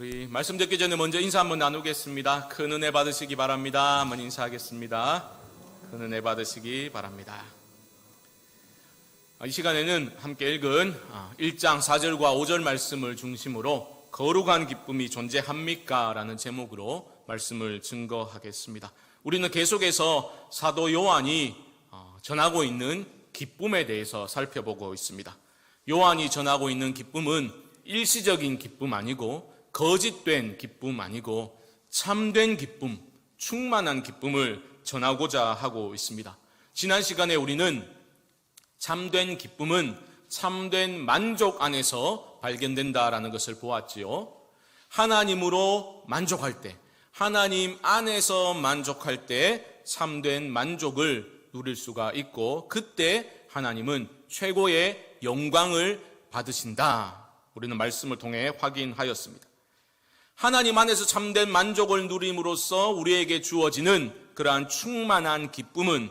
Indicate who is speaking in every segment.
Speaker 1: 우리 말씀 듣기 전에 먼저 인사 한번 나누겠습니다. 큰 은혜 받으시기 바랍니다. 한번 인사하겠습니다. 큰 은혜 받으시기 바랍니다. 이 시간에는 함께 읽은 1장 4절과 5절 말씀을 중심으로 거룩한 기쁨이 존재합니까? 라는 제목으로 말씀을 증거하겠습니다. 우리는 계속해서 사도 요한이 전하고 있는 기쁨에 대해서 살펴보고 있습니다. 요한이 전하고 있는 기쁨은 일시적인 기쁨 아니고 거짓된 기쁨 아니고 참된 기쁨, 충만한 기쁨을 전하고자 하고 있습니다. 지난 시간에 우리는 참된 기쁨은 참된 만족 안에서 발견된다라는 것을 보았지요. 하나님으로 만족할 때, 하나님 안에서 만족할 때 참된 만족을 누릴 수가 있고, 그때 하나님은 최고의 영광을 받으신다. 우리는 말씀을 통해 확인하였습니다. 하나님 안에서 참된 만족을 누림으로써 우리에게 주어지는 그러한 충만한 기쁨은,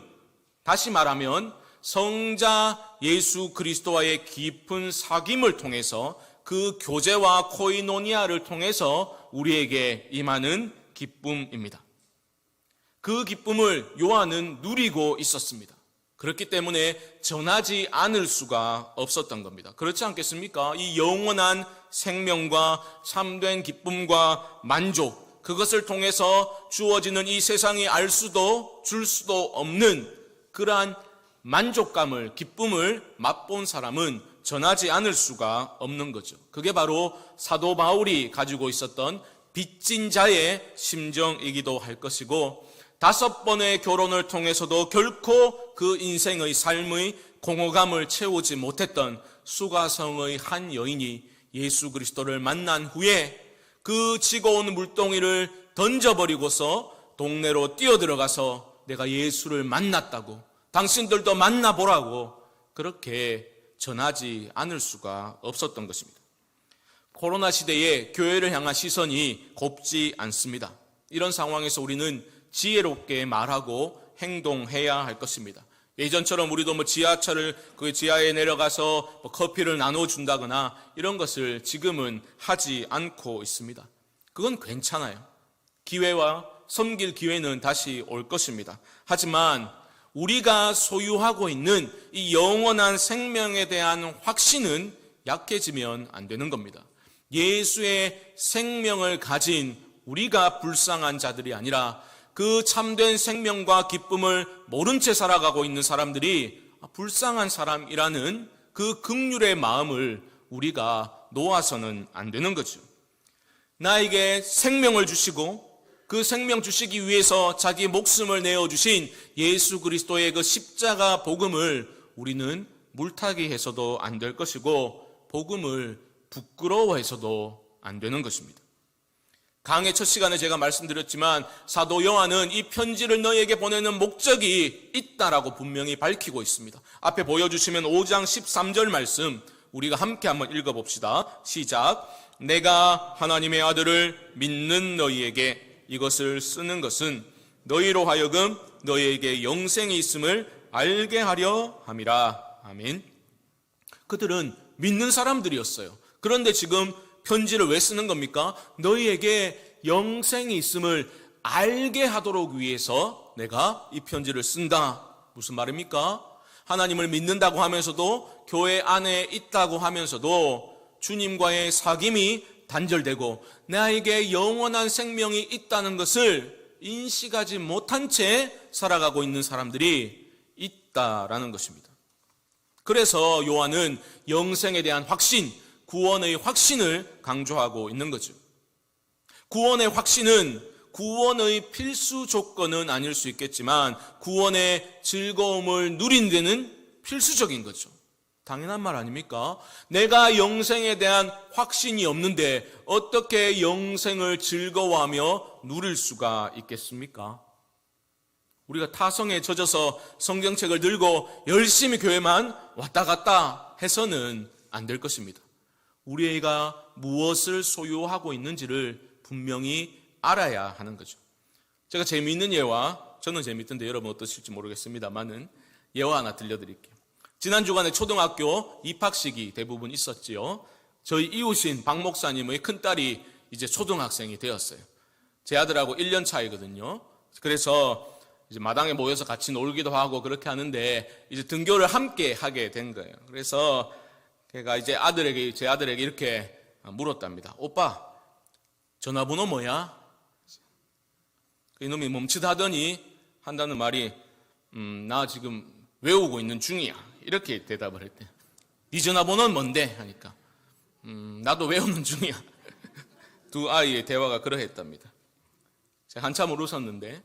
Speaker 1: 다시 말하면 성자 예수 그리스도와의 깊은 사귐을 통해서, 그 교제와 코이노니아를 통해서 우리에게 임하는 기쁨입니다. 그 기쁨을 요한은 누리고 있었습니다. 그렇기 때문에 전하지 않을 수가 없었던 겁니다. 그렇지 않겠습니까? 이 영원한 생명과 참된 기쁨과 만족, 그것을 통해서 주어지는 이 세상이 알 수도 줄 수도 없는 그러한 만족감을, 기쁨을 맛본 사람은 전하지 않을 수가 없는 거죠. 그게 바로 사도 바울이 가지고 있었던 빚진 자의 심정이기도 할 것이고, 5번의 결혼을 통해서도 결코 그 인생의 삶의 공허감을 채우지 못했던 수가성의 한 여인이 예수 그리스도를 만난 후에 그 지고온 물동이를 던져버리고서 동네로 뛰어들어가서 내가 예수를 만났다고, 당신들도 만나보라고 그렇게 전하지 않을 수가 없었던 것입니다. 코로나 시대에 교회를 향한 시선이 곱지 않습니다. 이런 상황에서 우리는 지혜롭게 말하고 행동해야 할 것입니다. 예전처럼 우리도 지하철을 그 지하에 내려가서 커피를 나눠준다거나 이런 것을 지금은 하지 않고 있습니다. 그건 괜찮아요. 기회와 섬길 기회는 다시 올 것입니다. 하지만 우리가 소유하고 있는 이 영원한 생명에 대한 확신은 약해지면 안 되는 겁니다. 예수의 생명을 가진 우리가 불쌍한 자들이 아니라 그 참된 생명과 기쁨을 모른 채 살아가고 있는 사람들이 불쌍한 사람이라는 그 긍휼의 마음을 우리가 놓아서는 안 되는 거죠. 나에게 생명을 주시고 그 생명 주시기 위해서 자기 목숨을 내어주신 예수 그리스도의 그 십자가 복음을 우리는 물타기 해서도 안 될 것이고, 복음을 부끄러워해서도 안 되는 것입니다. 강의 첫 시간에 제가 말씀드렸지만 사도 요한은 이 편지를 너희에게 보내는 목적이 있다라고 분명히 밝히고 있습니다. 앞에 보여주시면 5장 13절 말씀 우리가 함께 한번 읽어봅시다. 시작. 내가 하나님의 아들을 믿는 너희에게 이것을 쓰는 것은 너희로 하여금 너희에게 영생이 있음을 알게 하려 함이라. 아멘. 그들은 믿는 사람들이었어요. 그런데 지금 편지를 왜 쓰는 겁니까? 너희에게 영생이 있음을 알게 하도록 위해서 내가 이 편지를 쓴다. 무슨 말입니까? 하나님을 믿는다고 하면서도, 교회 안에 있다고 하면서도 주님과의 사귐이 단절되고 나에게 영원한 생명이 있다는 것을 인식하지 못한 채 살아가고 있는 사람들이 있다라는 것입니다. 그래서 요한은 영생에 대한 확신, 구원의 확신을 강조하고 있는 거죠. 구원의 확신은 구원의 필수 조건은 아닐 수 있겠지만 구원의 즐거움을 누린 데는 필수적인 거죠. 당연한 말 아닙니까? 내가 영생에 대한 확신이 없는데 어떻게 영생을 즐거워하며 누릴 수가 있겠습니까? 우리가 타성에 젖어서 성경책을 들고 열심히 교회만 왔다 갔다 해서는 안 될 것입니다. 우리가 무엇을 소유하고 있는지를 분명히 알아야 하는 거죠. 제가 재미있는 예와, 저는 재미있던데 여러분 어떠실지 모르겠습니다만은 예화 하나 들려드릴게요. 지난 주간에 초등학교 입학식이 대부분 있었지요. 저희 이웃인 박 목사님의 큰딸이 이제 초등학생이 되었어요. 제 아들하고 1년 차이거든요. 그래서 이제 마당에 모여서 같이 놀기도 하고 그렇게 하는데 이제 등교를 함께 하게 된 거예요. 그래서 걔가 이제 제 아들에게 이렇게 물었답니다. 오빠, 전화번호 뭐야? 이놈이 멈칫하더니 한다는 말이 나 지금 외우고 있는 중이야. 이렇게 대답을 했대. 네 전화번호는 뭔데? 하니까 나도 외우는 중이야. 두 아이의 대화가 그러했답니다. 제가 한참을 웃었는데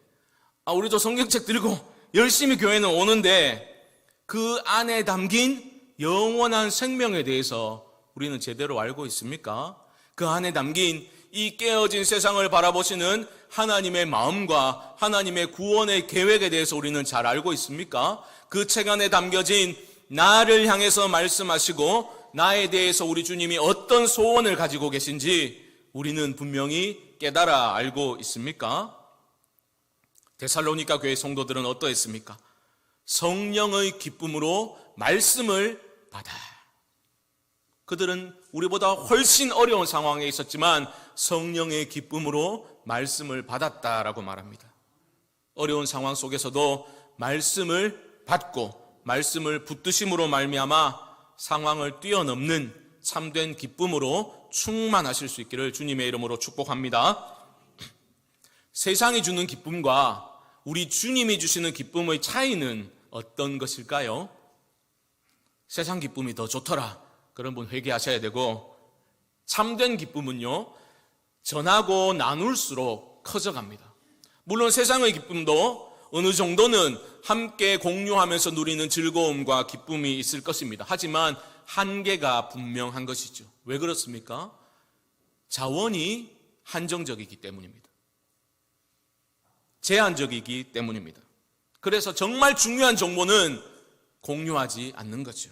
Speaker 1: 우리도 성경책 들고 열심히 교회는 오는데 그 안에 담긴 영원한 생명에 대해서 우리는 제대로 알고 있습니까? 그 안에 담긴 이 깨어진 세상을 바라보시는 하나님의 마음과 하나님의 구원의 계획에 대해서 우리는 잘 알고 있습니까? 그 책 안에 담겨진 나를 향해서 말씀하시고 나에 대해서 우리 주님이 어떤 소원을 가지고 계신지 우리는 분명히 깨달아 알고 있습니까? 데살로니가 교회 성도들은 어떠했습니까? 성령의 기쁨으로 말씀을 받아. 그들은 우리보다 훨씬 어려운 상황에 있었지만 성령의 기쁨으로 말씀을 받았다라고 말합니다. 어려운 상황 속에서도 말씀을 받고 말씀을 붙드심으로 말미암아 상황을 뛰어넘는 참된 기쁨으로 충만하실 수 있기를 주님의 이름으로 축복합니다. 세상이 주는 기쁨과 우리 주님이 주시는 기쁨의 차이는 어떤 것일까요? 세상 기쁨이 더 좋더라. 그런 분 회개하셔야 되고, 참된 기쁨은요, 전하고 나눌수록 커져갑니다. 물론 세상의 기쁨도 어느 정도는 함께 공유하면서 누리는 즐거움과 기쁨이 있을 것입니다. 하지만 한계가 분명한 것이죠. 왜 그렇습니까? 자원이 한정적이기 때문입니다. 제한적이기 때문입니다. 그래서 정말 중요한 정보는 공유하지 않는 거죠.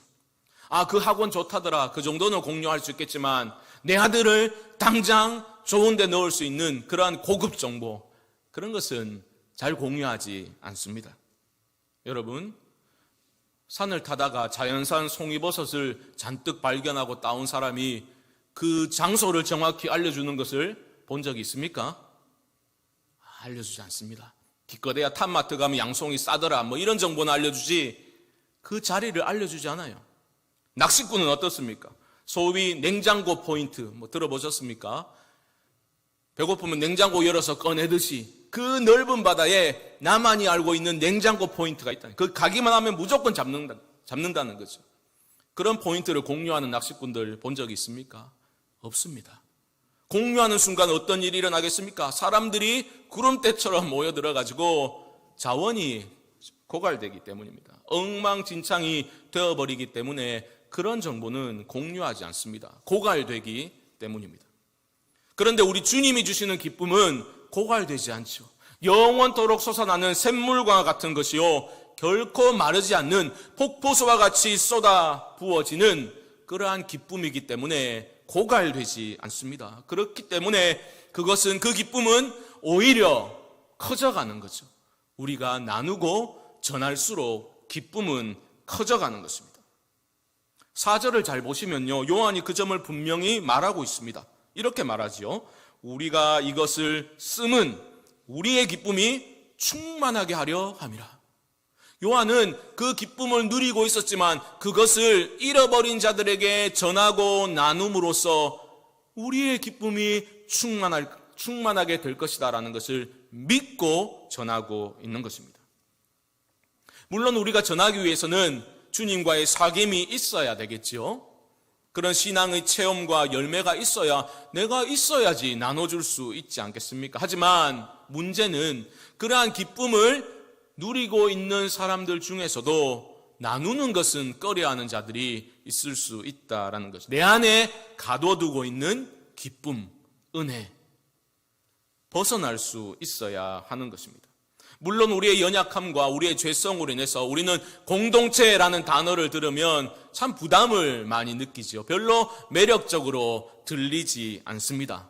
Speaker 1: 그 학원 좋다더라. 그 정도는 공유할 수 있겠지만 내 아들을 당장 좋은 데 넣을 수 있는 그러한 고급 정보, 그런 것은 잘 공유하지 않습니다. 여러분, 산을 타다가 자연산 송이버섯을 잔뜩 발견하고 따온 사람이 그 장소를 정확히 알려주는 것을 본 적이 있습니까? 알려주지 않습니다. 기껏해야 탑마트 가면 양송이 싸더라 이런 정보는 알려주지 그 자리를 알려주지 않아요. 낚시꾼은 어떻습니까? 소위 냉장고 포인트 들어보셨습니까? 배고프면 냉장고 열어서 꺼내듯이 그 넓은 바다에 나만이 알고 있는 냉장고 포인트가 있다. 그 가기만 하면 무조건 잡는다는 거죠. 그런 포인트를 공유하는 낚시꾼들 본 적이 있습니까? 없습니다. 공유하는 순간 어떤 일이 일어나겠습니까? 사람들이 구름대처럼 모여들어가지고 자원이 고갈되기 때문입니다. 엉망진창이 되어버리기 때문에 그런 정보는 공유하지 않습니다. 고갈되기 때문입니다. 그런데 우리 주님이 주시는 기쁨은 고갈되지 않죠. 영원토록 솟아나는 샘물과 같은 것이요, 결코 마르지 않는 폭포수와 같이 쏟아 부어지는 그러한 기쁨이기 때문에 고갈되지 않습니다. 그렇기 때문에 그 기쁨은 오히려 커져가는 거죠. 우리가 나누고 전할수록 기쁨은 커져가는 것입니다. 4절을 잘 보시면요, 요한이 그 점을 분명히 말하고 있습니다. 이렇게 말하지요. 우리가 이것을 씀은 우리의 기쁨이 충만하게 하려 함이라. 요한은 그 기쁨을 누리고 있었지만 그것을 잃어버린 자들에게 전하고 나눔으로써 우리의 기쁨이 충만하게 될 것이다라는 것을 믿고 전하고 있는 것입니다. 물론 우리가 전하기 위해서는 주님과의 사귐이 있어야 되겠지요. 그런 신앙의 체험과 열매가 있어야 내가 있어야지 나눠줄 수 있지 않겠습니까? 하지만 문제는 그러한 기쁨을 누리고 있는 사람들 중에서도 나누는 것은 꺼려하는 자들이 있을 수 있다라는 것이죠. 내 안에 가둬두고 있는 기쁨, 은혜, 벗어날 수 있어야 하는 것입니다. 물론 우리의 연약함과 우리의 죄성으로 인해서 우리는 공동체라는 단어를 들으면 참 부담을 많이 느끼지요. 별로 매력적으로 들리지 않습니다.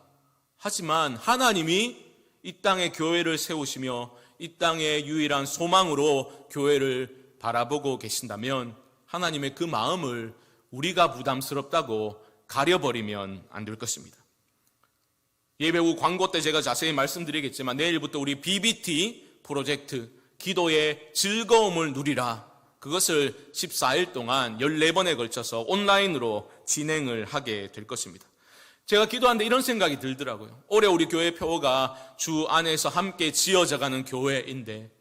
Speaker 1: 하지만 하나님이 이 땅에 교회를 세우시며 이 땅의 유일한 소망으로 교회를 바라보고 계신다면 하나님의 그 마음을 우리가 부담스럽다고 가려버리면 안 될 것입니다. 예배 후 광고 때 제가 자세히 말씀드리겠지만 내일부터 우리 BBT 프로젝트 기도의 즐거움을 누리라, 그것을 14일 동안 14번에 걸쳐서 온라인으로 진행을 하게 될 것입니다. 제가 기도하는데 이런 생각이 들더라고요. 올해 우리 교회 표어가 주 안에서 함께 지어져가는 교회인데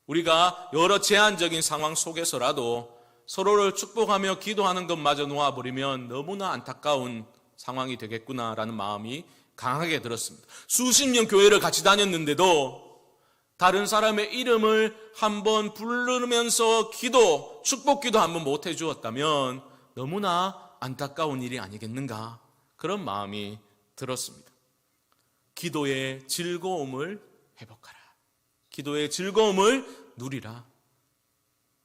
Speaker 1: 우리가 여러 제한적인 상황 속에서라도 서로를 축복하며 기도하는 것마저 놓아버리면 너무나 안타까운 상황이 되겠구나라는 마음이 강하게 들었습니다. 수십 년 교회를 같이 다녔는데도 다른 사람의 이름을 한번 부르면서 기도, 축복기도 한번 못 해주었다면 너무나 안타까운 일이 아니겠는가, 그런 마음이 들었습니다. 기도의 즐거움을 회복하라. 기도의 즐거움을 누리라.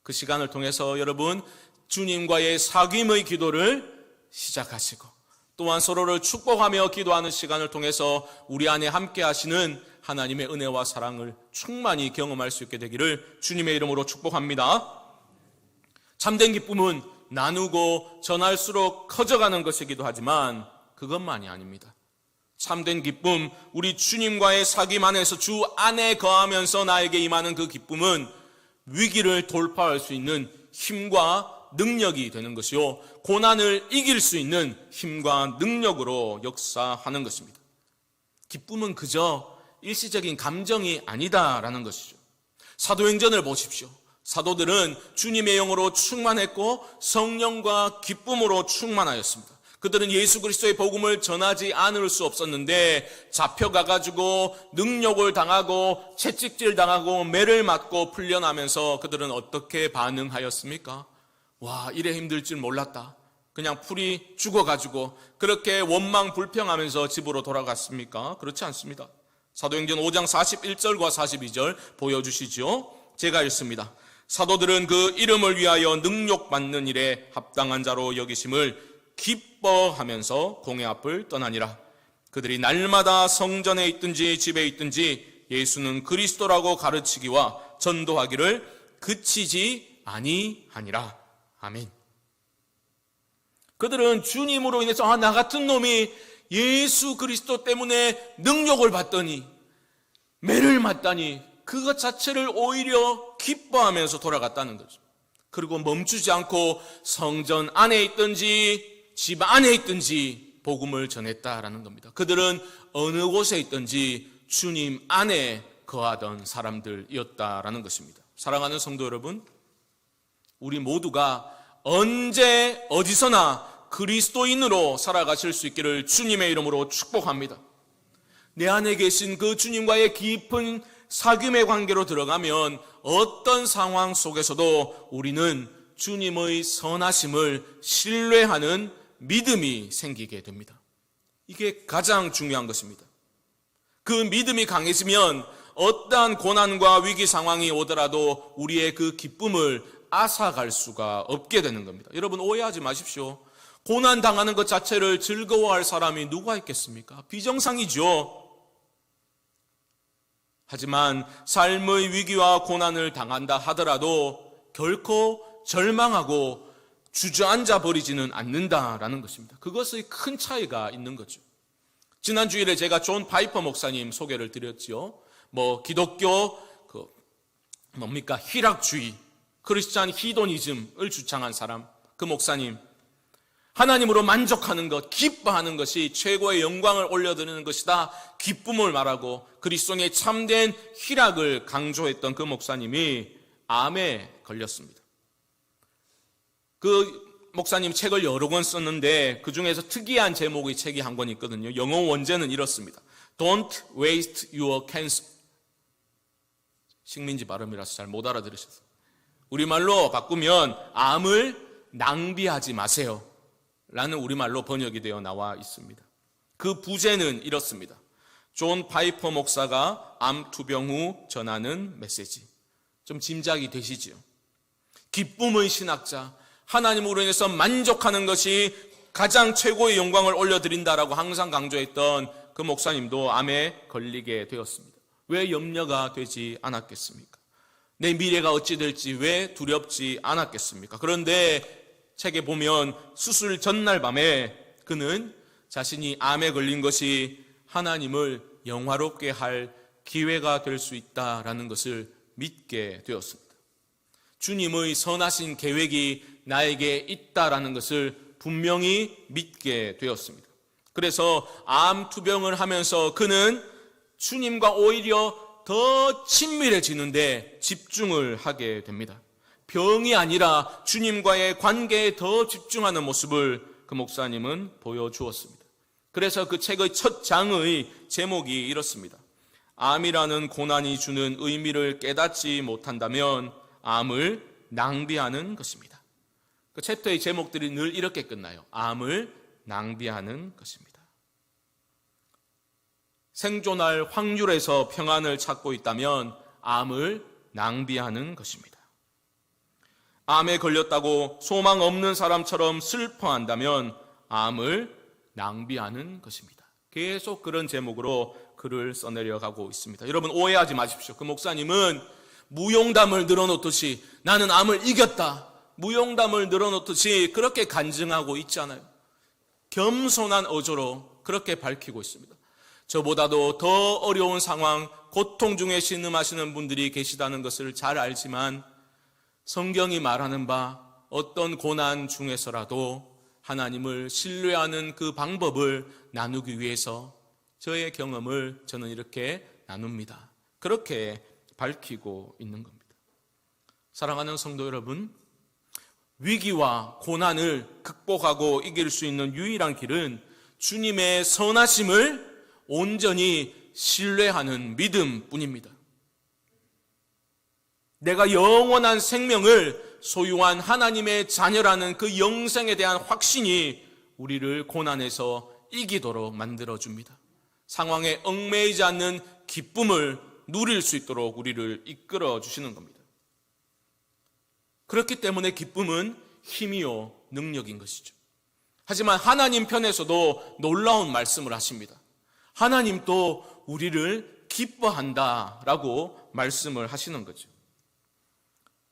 Speaker 1: 그 시간을 통해서 여러분 주님과의 사귐의 기도를 시작하시고 또한 서로를 축복하며 기도하는 시간을 통해서 우리 안에 함께 하시는 하나님의 은혜와 사랑을 충만히 경험할 수 있게 되기를 주님의 이름으로 축복합니다. 참된 기쁨은 나누고 전할수록 커져가는 것이기도 하지만 그것만이 아닙니다. 참된 기쁨, 우리 주님과의 사귐 안에서 주 안에 거하면서 나에게 임하는 그 기쁨은 위기를 돌파할 수 있는 힘과 능력이 되는 것이요, 고난을 이길 수 있는 힘과 능력으로 역사하는 것입니다. 기쁨은 그저 일시적인 감정이 아니다라는 것이죠. 사도행전을 보십시오. 사도들은 주님의 영으로 충만했고 성령과 기쁨으로 충만하였습니다. 그들은 예수 그리스도의 복음을 전하지 않을 수 없었는데 잡혀가가지고 능욕을 당하고 채찍질 당하고 매를 맞고 풀려나면서 그들은 어떻게 반응하였습니까? 와, 이래 힘들 줄 몰랐다. 그냥 풀이 죽어가지고 그렇게 원망 불평하면서 집으로 돌아갔습니까? 그렇지 않습니다. 사도행전 5장 41절과 42절 보여주시죠. 제가 읽습니다. 사도들은 그 이름을 위하여 능욕받는 일에 합당한 자로 여기심을 기뻐하면서 공회 앞을 떠나니라. 그들이 날마다 성전에 있든지 집에 있든지 예수는 그리스도라고 가르치기와 전도하기를 그치지 아니하니라. 아멘. 그들은 주님으로 인해서 나 같은 놈이 예수 그리스도 때문에 능력을 받더니 매를 맞다니 그것 자체를 오히려 기뻐하면서 돌아갔다는 거죠. 그리고 멈추지 않고 성전 안에 있든지 집 안에 있든지 복음을 전했다라는 겁니다. 그들은 어느 곳에 있든지 주님 안에 거하던 사람들이었다라는 것입니다. 사랑하는 성도 여러분, 우리 모두가 언제 어디서나 그리스도인으로 살아가실 수 있기를 주님의 이름으로 축복합니다. 내 안에 계신 그 주님과의 깊은 사귐의 관계로 들어가면 어떤 상황 속에서도 우리는 주님의 선하심을 신뢰하는 믿음이 생기게 됩니다. 이게 가장 중요한 것입니다. 그 믿음이 강해지면 어떠한 고난과 위기 상황이 오더라도 우리의 그 기쁨을 앗아갈 수가 없게 되는 겁니다. 여러분 오해하지 마십시오. 고난 당하는 것 자체를 즐거워할 사람이 누가 있겠습니까? 비정상이죠. 하지만 삶의 위기와 고난을 당한다 하더라도 결코 절망하고 주저앉아 버리지는 않는다라는 것입니다. 그것의 큰 차이가 있는 거죠. 지난 주일에 제가 존 파이퍼 목사님 소개를 드렸지요. 기독교 희락주의, 크리스찬 히도니즘을 주창한 사람, 그 목사님, 하나님으로 만족하는 것, 기뻐하는 것이 최고의 영광을 올려드리는 것이다, 기쁨을 말하고 그리스도의 참된 희락을 강조했던 그 목사님이 암에 걸렸습니다. 그 목사님 책을 여러 권 썼는데 그 중에서 특이한 제목의 책이 한 권 있거든요. 영어 원제는 이렇습니다. Don't waste your cancer. 식민지 발음이라서 잘 못 알아들으셨어요. 우리말로 바꾸면 암을 낭비하지 마세요 라는 우리말로 번역이 되어 나와 있습니다. 그 부제는 이렇습니다. 존 파이퍼 목사가 암 투병 후 전하는 메시지. 좀 짐작이 되시지요? 기쁨의 신학자, 하나님으로 인해서 만족하는 것이 가장 최고의 영광을 올려드린다라고 항상 강조했던 그 목사님도 암에 걸리게 되었습니다. 왜 염려가 되지 않았겠습니까? 내 미래가 어찌 될지 왜 두렵지 않았겠습니까? 그런데 책에 보면 수술 전날 밤에 그는 자신이 암에 걸린 것이 하나님을 영화롭게 할 기회가 될 수 있다라는 것을 믿게 되었습니다. 주님의 선하신 계획이 나에게 있다라는 것을 분명히 믿게 되었습니다. 그래서 암 투병을 하면서 그는 주님과 오히려 더 친밀해지는데 집중을 하게 됩니다. 병이 아니라 주님과의 관계에 더 집중하는 모습을 그 목사님은 보여주었습니다. 그래서 그 책의 첫 장의 제목이 이렇습니다. 암이라는 고난이 주는 의미를 깨닫지 못한다면 암을 낭비하는 것입니다. 그 챕터의 제목들이 늘 이렇게 끝나요. 암을 낭비하는 것입니다. 생존할 확률에서 평안을 찾고 있다면 암을 낭비하는 것입니다. 암에 걸렸다고 소망 없는 사람처럼 슬퍼한다면 암을 낭비하는 것입니다. 계속 그런 제목으로 글을 써내려가고 있습니다. 여러분 오해하지 마십시오. 그 목사님은 무용담을 늘어놓듯이 나는 암을 이겼다, 무용담을 늘어놓듯이 그렇게 간증하고 있지 않아요. 겸손한 어조로 그렇게 밝히고 있습니다. 저보다도 더 어려운 상황, 고통 중에 신음하시는 분들이 계시다는 것을 잘 알지만 성경이 말하는 바 어떤 고난 중에서라도 하나님을 신뢰하는 그 방법을 나누기 위해서 저의 경험을 저는 이렇게 나눕니다. 그렇게 밝히고 있는 겁니다. 사랑하는 성도 여러분, 위기와 고난을 극복하고 이길 수 있는 유일한 길은 주님의 선하심을 온전히 신뢰하는 믿음뿐입니다. 내가 영원한 생명을 소유한 하나님의 자녀라는 그 영생에 대한 확신이 우리를 고난에서 이기도록 만들어줍니다. 상황에 얽매이지 않는 기쁨을 누릴 수 있도록 우리를 이끌어 주시는 겁니다. 그렇기 때문에 기쁨은 힘이요 능력인 것이죠. 하지만 하나님 편에서도 놀라운 말씀을 하십니다. 하나님도 우리를 기뻐한다라고 말씀을 하시는 거죠.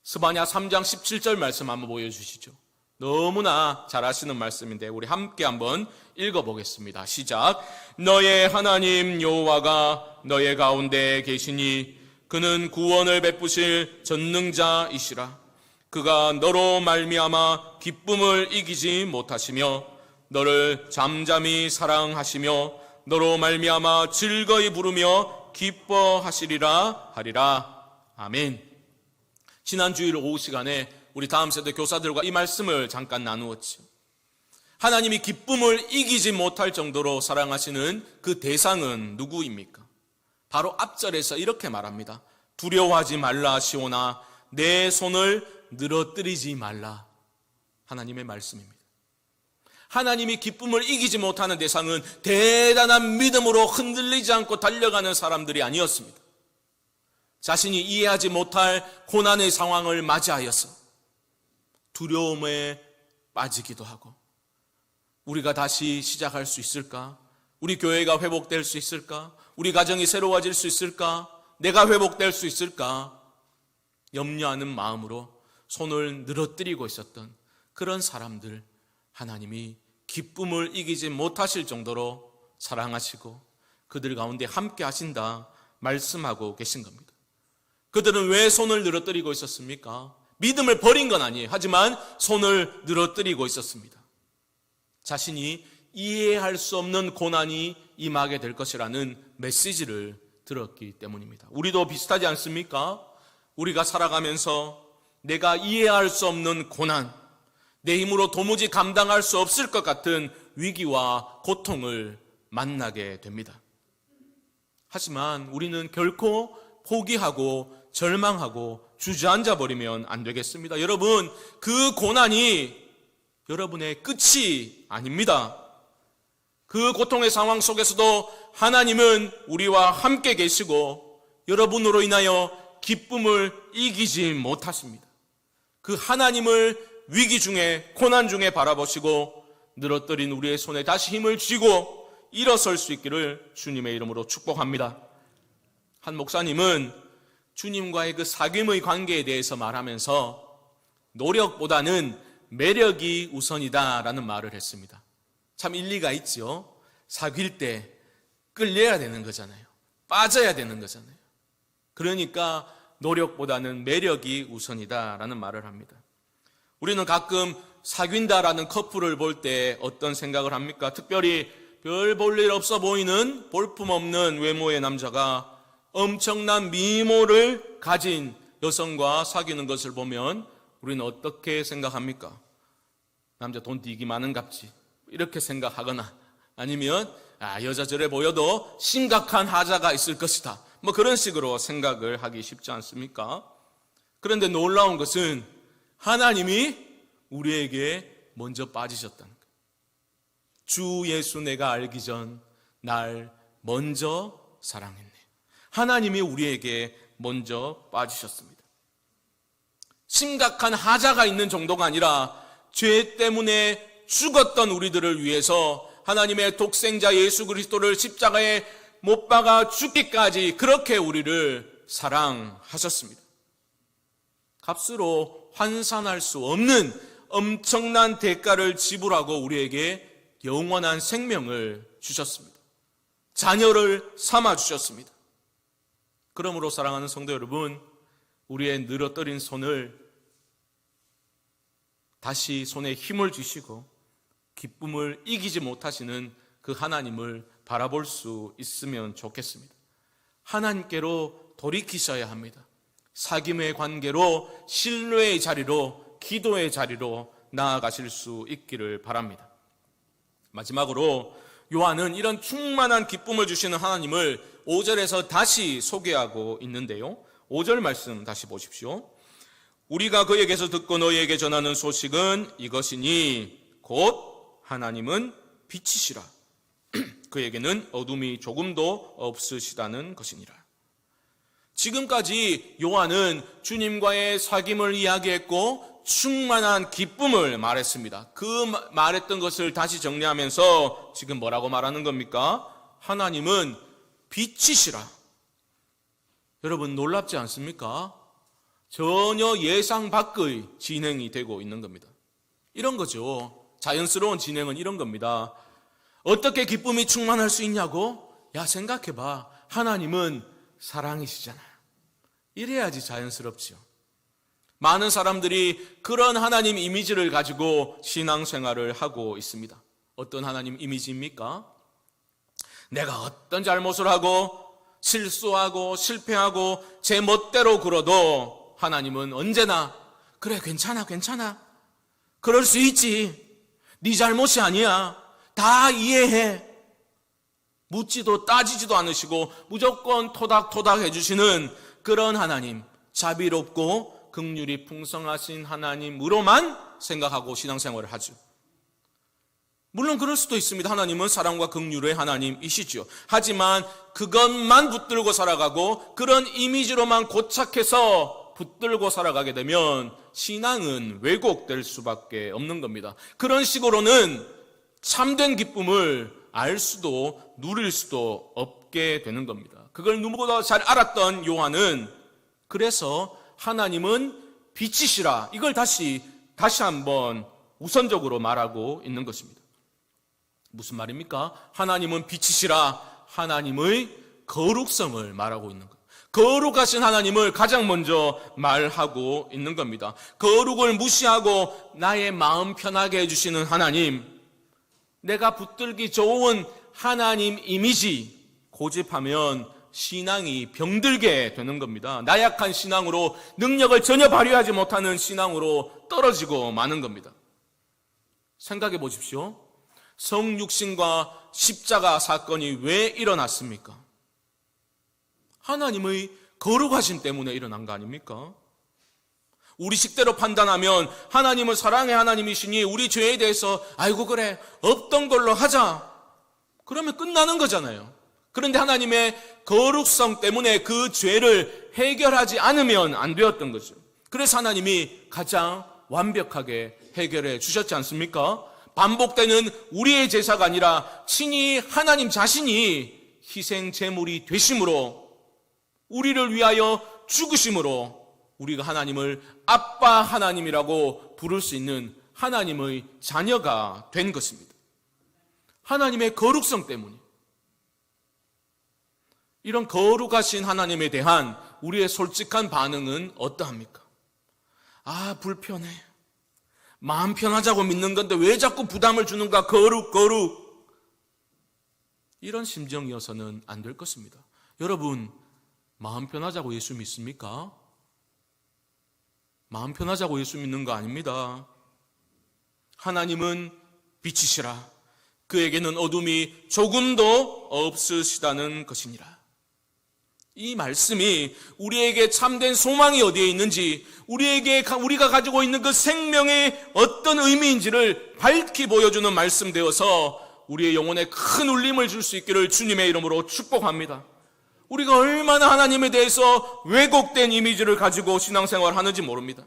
Speaker 1: 스바냐 3장 17절 말씀 한번 보여주시죠. 너무나 잘 아시는 말씀인데 우리 함께 한번 읽어보겠습니다. 시작. 너의 하나님 여호와가 너의 가운데 계시니 그는 구원을 베푸실 전능자이시라. 그가 너로 말미암아 기쁨을 이기지 못하시며 너를 잠잠히 사랑하시며 너로 말미암아 즐거이 부르며 기뻐하시리라 하리라. 아멘. 지난 주일 오후 시간에 우리 다음 세대 교사들과 이 말씀을 잠깐 나누었죠. 하나님이 기쁨을 이기지 못할 정도로 사랑하시는 그 대상은 누구입니까? 바로 앞절에서 이렇게 말합니다. 두려워하지 말라 시온아, 내 손을 늘어뜨리지 말라. 하나님의 말씀입니다. 하나님이 기쁨을 이기지 못하는 대상은 대단한 믿음으로 흔들리지 않고 달려가는 사람들이 아니었습니다. 자신이 이해하지 못할 고난의 상황을 맞이하여서 두려움에 빠지기도 하고, 우리가 다시 시작할 수 있을까? 우리 교회가 회복될 수 있을까? 우리 가정이 새로워질 수 있을까? 내가 회복될 수 있을까? 염려하는 마음으로 손을 늘어뜨리고 있었던 그런 사람들, 하나님이 기쁨을 이기지 못하실 정도로 사랑하시고 그들 가운데 함께 하신다 말씀하고 계신 겁니다. 그들은 왜 손을 늘어뜨리고 있었습니까? 믿음을 버린 건 아니에요. 하지만 손을 늘어뜨리고 있었습니다. 자신이 이해할 수 없는 고난이 임하게 될 것이라는 메시지를 들었기 때문입니다. 우리도 비슷하지 않습니까? 우리가 살아가면서 내가 이해할 수 없는 고난, 내 힘으로 도무지 감당할 수 없을 것 같은 위기와 고통을 만나게 됩니다. 하지만 우리는 결코 포기하고 절망하고 주저앉아 버리면 안 되겠습니다. 여러분, 그 고난이 여러분의 끝이 아닙니다. 그 고통의 상황 속에서도 하나님은 우리와 함께 계시고 여러분으로 인하여 기쁨을 이기지 못하십니다. 그 하나님을 위기 중에, 고난 중에 바라보시고 늘어뜨린 우리의 손에 다시 힘을 쥐고 일어설 수 있기를 주님의 이름으로 축복합니다. 한 목사님은 주님과의 그 사귐의 관계에 대해서 말하면서 노력보다는 매력이 우선이다라는 말을 했습니다. 참 일리가 있죠. 사귈 때 끌려야 되는 거잖아요. 빠져야 되는 거잖아요. 그러니까 노력보다는 매력이 우선이다라는 말을 합니다. 우리는 가끔 사귄다라는 커플을 볼 때 어떤 생각을 합니까? 특별히 별 볼 일 없어 보이는 볼품없는 외모의 남자가 엄청난 미모를 가진 여성과 사귀는 것을 보면 우리는 어떻게 생각합니까? 남자 돈 되게 많은갑지 이렇게 생각하거나 아니면 여자 저래 보여도 심각한 하자가 있을 것이다 뭐 그런 식으로 생각을 하기 쉽지 않습니까? 그런데 놀라운 것은 하나님이 우리에게 먼저 빠지셨다는 거예요. 주 예수 내가 알기 전 날 먼저 사랑했네. 하나님이 우리에게 먼저 빠지셨습니다. 심각한 하자가 있는 정도가 아니라 죄 때문에 죽었던 우리들을 위해서 하나님의 독생자 예수 그리스도를 십자가에 못 박아 죽기까지 그렇게 우리를 사랑하셨습니다. 값으로 환산할 수 없는 엄청난 대가를 지불하고 우리에게 영원한 생명을 주셨습니다. 자녀를 삼아 주셨습니다. 그러므로 사랑하는 성도 여러분, 우리의 늘어뜨린 손을 다시 손에 힘을 주시고 기쁨을 이기지 못하시는 그 하나님을 바라볼 수 있으면 좋겠습니다. 하나님께로 돌이키셔야 합니다. 사귐의 관계로, 신뢰의 자리로, 기도의 자리로 나아가실 수 있기를 바랍니다. 마지막으로 요한은 이런 충만한 기쁨을 주시는 하나님을 5절에서 다시 소개하고 있는데요. 5절 말씀 다시 보십시오. 우리가 그에게서 듣고 너희에게 전하는 소식은 이것이니 곧 하나님은 빛이시라. 그에게는 어둠이 조금도 없으시다는 것이니라. 지금까지 요한은 주님과의 사귐을 이야기했고 충만한 기쁨을 말했습니다. 그 말했던 것을 다시 정리하면서 지금 뭐라고 말하는 겁니까? 하나님은 빛이시라. 여러분 놀랍지 않습니까? 전혀 예상 밖의 진행이 되고 있는 겁니다. 이런 거죠. 자연스러운 진행은 이런 겁니다. 어떻게 기쁨이 충만할 수 있냐고? 야, 생각해봐. 하나님은 사랑이시잖아요. 이래야지 자연스럽죠. 많은 사람들이 그런 하나님 이미지를 가지고 신앙생활을 하고 있습니다. 어떤 하나님 이미지입니까? 내가 어떤 잘못을 하고 실수하고 실패하고 제 멋대로 굴어도 하나님은 언제나 그래 괜찮아 그럴 수 있지. 네 잘못이 아니야. 다 이해해. 묻지도 따지지도 않으시고 무조건 토닥토닥 해주시는 그런 하나님, 자비롭고 긍휼이 풍성하신 하나님으로만 생각하고 신앙생활을 하죠. 물론 그럴 수도 있습니다. 하나님은 사랑과 긍휼의 하나님이시죠. 하지만 그것만 붙들고 살아가고 그런 이미지로만 고착해서 붙들고 살아가게 되면 신앙은 왜곡될 수밖에 없는 겁니다. 그런 식으로는 참된 기쁨을 알 수도 누릴 수도 없게 되는 겁니다. 그걸 누구보다 잘 알았던 요한은 그래서 하나님은 빛이시라 이걸 다시 한번 우선적으로 말하고 있는 것입니다. 무슨 말입니까? 하나님은 빛이시라 하나님의 거룩성을 말하고 있는 것. 거룩하신 하나님을 가장 먼저 말하고 있는 겁니다. 거룩을 무시하고 나의 마음 편하게 해주시는 하나님, 내가 붙들기 좋은 하나님 이미지 고집하면 신앙이 병들게 되는 겁니다. 나약한 신앙으로 능력을 전혀 발휘하지 못하는 신앙으로 떨어지고 마는 겁니다. 생각해 보십시오. 성육신과 십자가 사건이 왜 일어났습니까? 하나님의 거룩하심 때문에 일어난 거 아닙니까? 우리 식대로 판단하면 하나님은 사랑의 하나님이시니 우리 죄에 대해서 아이고 그래 없던 걸로 하자 그러면 끝나는 거잖아요. 그런데 하나님의 거룩성 때문에 그 죄를 해결하지 않으면 안 되었던 거죠. 그래서 하나님이 가장 완벽하게 해결해 주셨지 않습니까? 반복되는 우리의 제사가 아니라 친히 하나님 자신이 희생 제물이 되심으로 우리를 위하여 죽으심으로 우리가 하나님을 아빠 하나님이라고 부를 수 있는 하나님의 자녀가 된 것입니다. 하나님의 거룩성 때문에. 이런 거룩하신 하나님에 대한 우리의 솔직한 반응은 어떠합니까? 아, 불편해. 마음 편하자고 믿는 건데 왜 자꾸 부담을 주는가? 거룩. 이런 심정이어서는 안 될 것입니다. 여러분, 마음 편하자고 예수 믿습니까? 마음 편하자고 예수 믿는 거 아닙니다. 하나님은 빛이시라. 그에게는 어둠이 조금도 없으시다는 것이니라. 이 말씀이 우리에게 참된 소망이 어디에 있는지, 우리가 가지고 있는 그 생명의 어떤 의미인지를 밝히 보여주는 말씀 되어서 우리의 영혼에 큰 울림을 줄 수 있기를 주님의 이름으로 축복합니다. 우리가 얼마나 하나님에 대해서 왜곡된 이미지를 가지고 신앙생활을 하는지 모릅니다.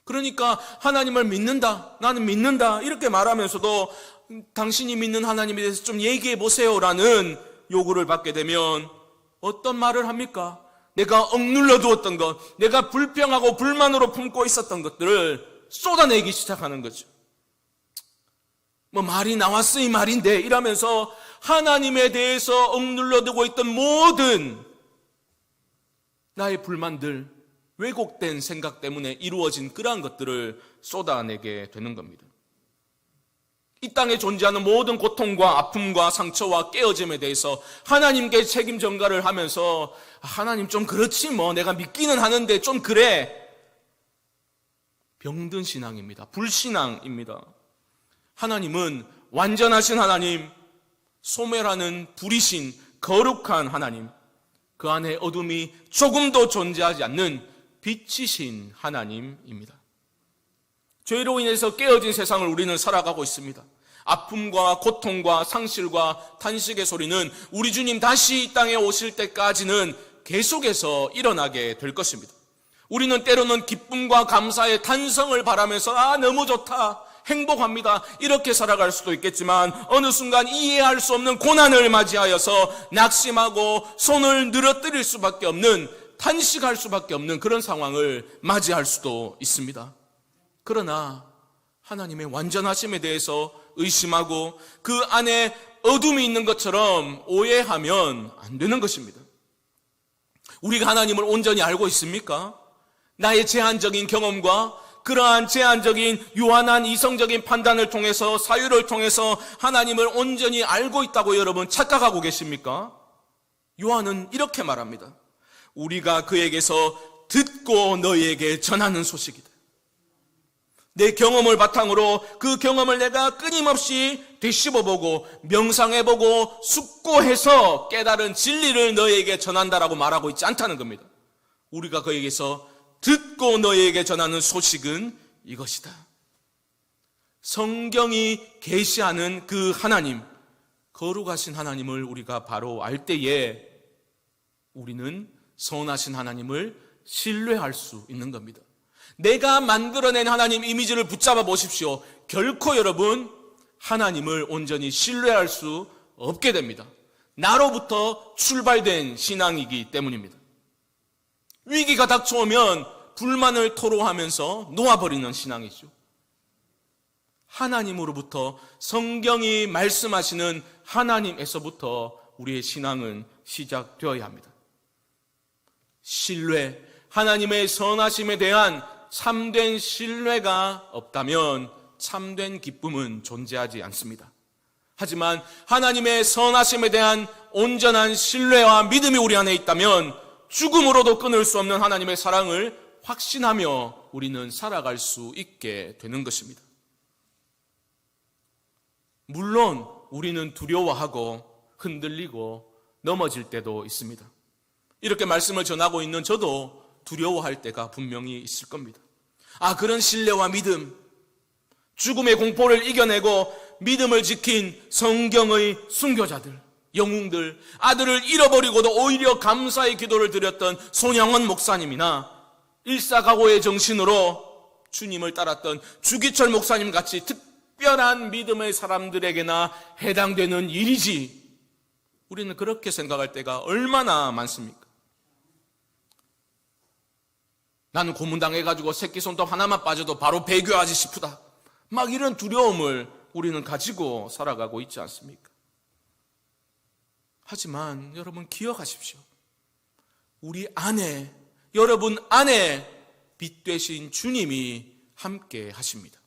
Speaker 1: 그러니까 하나님을 믿는다, 나는 믿는다 이렇게 말하면서도 당신이 믿는 하나님에 대해서 좀 얘기해 보세요라는 요구를 받게 되면 어떤 말을 합니까? 내가 억눌러 두었던 것, 내가 불평하고 불만으로 품고 있었던 것들을 쏟아내기 시작하는 거죠. 말이 나왔으니 말인데 이러면서 하나님에 대해서 억눌러 두고 있던 모든 나의 불만들, 왜곡된 생각 때문에 이루어진 그러한 것들을 쏟아내게 되는 겁니다. 이 땅에 존재하는 모든 고통과 아픔과 상처와 깨어짐에 대해서 하나님께 책임 전가를 하면서 하나님 좀 그렇지 내가 믿기는 하는데 좀 그래. 병든 신앙입니다. 불신앙입니다. 하나님은 완전하신 하나님, 소멸하는 불이신 거룩한 하나님, 그 안에 어둠이 조금도 존재하지 않는 빛이신 하나님입니다. 죄로 인해서 깨어진 세상을 우리는 살아가고 있습니다. 아픔과 고통과 상실과 탄식의 소리는 우리 주님 다시 이 땅에 오실 때까지는 계속해서 일어나게 될 것입니다. 우리는 때로는 기쁨과 감사의 탄성을 바라면서 너무 좋다, 행복합니다 이렇게 살아갈 수도 있겠지만 어느 순간 이해할 수 없는 고난을 맞이하여서 낙심하고 손을 늘어뜨릴 수밖에 없는, 탄식할 수밖에 없는 그런 상황을 맞이할 수도 있습니다. 그러나 하나님의 완전하심에 대해서 의심하고 그 안에 어둠이 있는 것처럼 오해하면 안 되는 것입니다. 우리가 하나님을 온전히 알고 있습니까? 나의 제한적인 경험과 그러한 제한적인 유한한 이성적인 판단을 통해서, 사유를 통해서 하나님을 온전히 알고 있다고 여러분 착각하고 계십니까? 요한은 이렇게 말합니다. 우리가 그에게서 듣고 너희에게 전하는 소식이다. 내 경험을 바탕으로 그 경험을 내가 끊임없이 되씹어보고 명상해보고 숙고해서 깨달은 진리를 너희에게 전한다라고 말하고 있지 않다는 겁니다. 우리가 그에게서 듣고 너희에게 전하는 소식은 이것이다. 성경이 계시하는 그 하나님, 거룩하신 하나님을 우리가 바로 알 때에 우리는 선하신 하나님을 신뢰할 수 있는 겁니다. 내가 만들어낸 하나님 이미지를 붙잡아 보십시오. 결코 여러분 하나님을 온전히 신뢰할 수 없게 됩니다. 나로부터 출발된 신앙이기 때문입니다. 위기가 닥쳐오면 불만을 토로하면서 놓아버리는 신앙이죠. 하나님으로부터, 성경이 말씀하시는 하나님에서부터 우리의 신앙은 시작되어야 합니다. 신뢰, 하나님의 선하심에 대한 참된 신뢰가 없다면 참된 기쁨은 존재하지 않습니다. 하지만 하나님의 선하심에 대한 온전한 신뢰와 믿음이 우리 안에 있다면 죽음으로도 끊을 수 없는 하나님의 사랑을 확신하며 우리는 살아갈 수 있게 되는 것입니다. 물론 우리는 두려워하고 흔들리고 넘어질 때도 있습니다. 이렇게 말씀을 전하고 있는 저도 두려워할 때가 분명히 있을 겁니다. 그런 신뢰와 믿음, 죽음의 공포를 이겨내고 믿음을 지킨 성경의 순교자들, 영웅들, 아들을 잃어버리고도 오히려 감사의 기도를 드렸던 손양원 목사님이나 일사각오의 정신으로 주님을 따랐던 주기철 목사님 같이 특별한 믿음의 사람들에게나 해당되는 일이지, 우리는 그렇게 생각할 때가 얼마나 많습니까? 나는 고문당해가지고 새끼 손톱 하나만 빠져도 바로 배교하지 싶다, 막 이런 두려움을 우리는 가지고 살아가고 있지 않습니까? 하지만 여러분 기억하십시오. 우리 안에, 여러분 안에 빛 되신 주님이 함께 하십니다.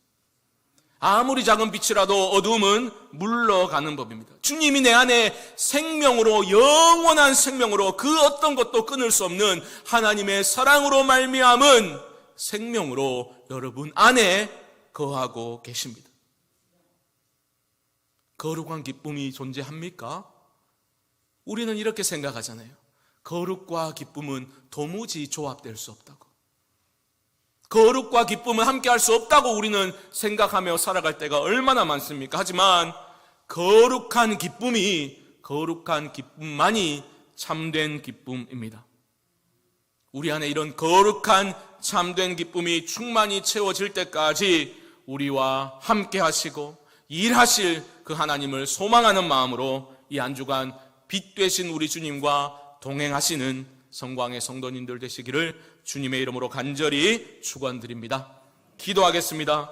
Speaker 1: 아무리 작은 빛이라도 어두움은 물러가는 법입니다. 주님이 내 안에 생명으로, 영원한 생명으로, 그 어떤 것도 끊을 수 없는 하나님의 사랑으로 말미암은 생명으로 여러분 안에 거하고 계십니다. 거룩한 기쁨이 존재합니까? 우리는 이렇게 생각하잖아요. 거룩과 기쁨은 도무지 조합될 수 없다고. 거룩과 기쁨은 함께 할 수 없다고 우리는 생각하며 살아갈 때가 얼마나 많습니까? 하지만 거룩한 기쁨만이 참된 기쁨입니다. 우리 안에 이런 거룩한 참된 기쁨이 충만히 채워질 때까지 우리와 함께 하시고 일하실 그 하나님을 소망하는 마음으로 이 한 주간 빛 되신 우리 주님과 동행하시는 성광의 성도님들 되시기를 주님의 이름으로 간절히 축원드립니다. 기도하겠습니다.